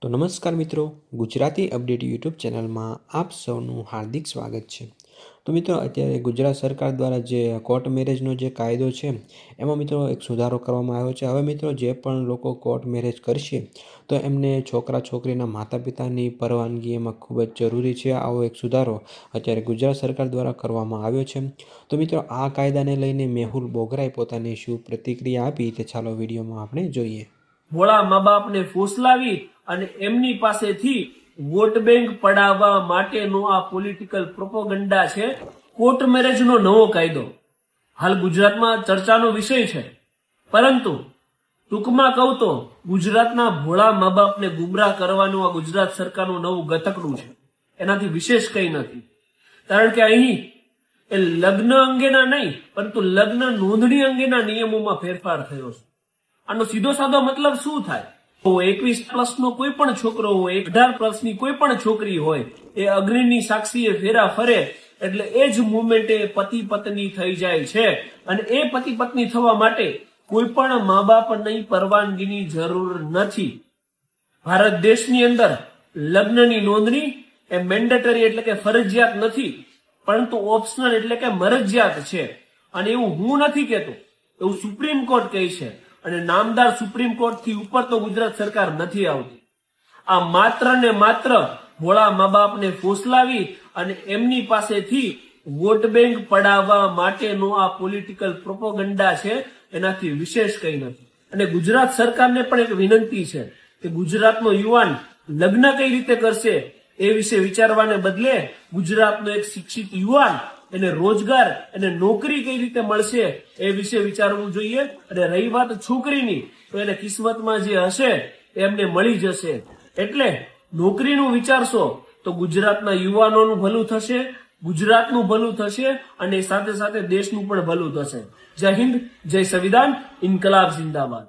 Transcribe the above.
તો નમસ્કાર મિત્રો, ગુજરાતી અપડેટ યુટ્યુબ ચેનલમાં આપ સૌનું હાર્દિક સ્વાગત છે। તો મિત્રો, અત્યારે ગુજરાત સરકાર દ્વારા જે કોર્ટ મેરેજનો જે કાયદો છે એમાં મિત્રો એક સુધારો કરવામાં આવ્યો છે। હવે મિત્રો, જે પણ લોકો કોર્ટ મેરેજ કરશે તો એમને છોકરા છોકરીના માતા પિતાની પરવાનગી એમાં ખૂબ જ જરૂરી છે। આવો એક સુધારો અત્યારે ગુજરાત સરકાર દ્વારા કરવામાં આવ્યો છે। તો મિત્રો, આ કાયદાને લઈને મેહુલ બોગરાએ પોતાની શું પ્રતિક્રિયા આપી તે ચાલો વિડીયોમાં આપણે જોઈએ। ભોળા મા બાપને ફોસલાવી અને એમની પાસેથી વોટ બેંક પડાવવા માટેનો આ પોલિટિકલ પ્રોપોગન્ડા છે કોર્ટ મેરેજનો નવો કાયદો હાલ ગુજરાતમાં ચર્ચાનો વિષય છે। પરંતુ ટૂંકમાં કહું તો ગુજરાતના ભોળા મા બાપને ગુમરાહ કરવાનું આ ગુજરાત સરકારનું નવું ગતકડું છે। એનાથી વિશેષ કંઈ નથી, કારણ કે અહીં એ લગ્ન અંગેના નહીં પરંતુ લગ્ન નોંધણી અંગેના નિયમોમાં ફેરફાર થયો છે। આનો સીધો સાદો મતલબ શું થાય? 21+ નો કોઈ પણ છોકરો હોય, 18+ ની કોઈ પણ છોકરી હોય, એ અગ્નિની સાક્ષીએ ફેરા ફરે એટલે એ જ મુમેન્ટે પતિ પત્ની થઈ જાય છે। અને એ પતિ પત્ની થવા માટે કોઈ પણ મા બાપની પરવાનગીની જરૂર નથી। ભારત દેશની અંદર લગ્નની નોંધણી એ મેન્ડેટરી એટલે કે ફરજિયાત નથી, પરંતુ ઓપ્શનલ એટલે કે મરજિયાત છે। અને એવું હું નથી કહેતો, એવું સુપ્રીમ કોર્ટ કહે છે। અને નામદાર સુપ્રીમ કોર્ટ થી ઉપર તો ગુજરાત સરકાર નથી આવતી। આ માત્ર ને માત્ર ભોળા મા બાપને ફોસલાવી અને એમની પાસેથી વોટ બેંક પડાવવા માટેનો આ પોલિટિકલ પ્રોપોગન્ડા છે, એનાથી વિશેષ કંઈ નથી। અને ગુજરાત સરકારને પણ એક વિનંતી છે કે ગુજરાતનો યુવાન લગ્ન કઈ રીતે કરશે એ વિશે વિચારવાને બદલે ગુજરાતનો એક શિક્ષિત યુવાન એને રોજગાર અને નોકરી કઈ રીતે મળશે એ વિશે વિચારવું જોઈએ। અને રહી વાત છોકરીની, તો એને કિસ્મતમાં જે હશે એ એમને મળી જશે। એટલે નોકરીનું વિચારશો તો ગુજરાતના યુવાનોનું ભલું થશે, ગુજરાતનું ભલું થશે અને સાથે સાથે દેશનું પણ ભલું થશે। જય હિન્દ, જય સંવિધાન, ઇન્કલાબ જિંદાબાદ।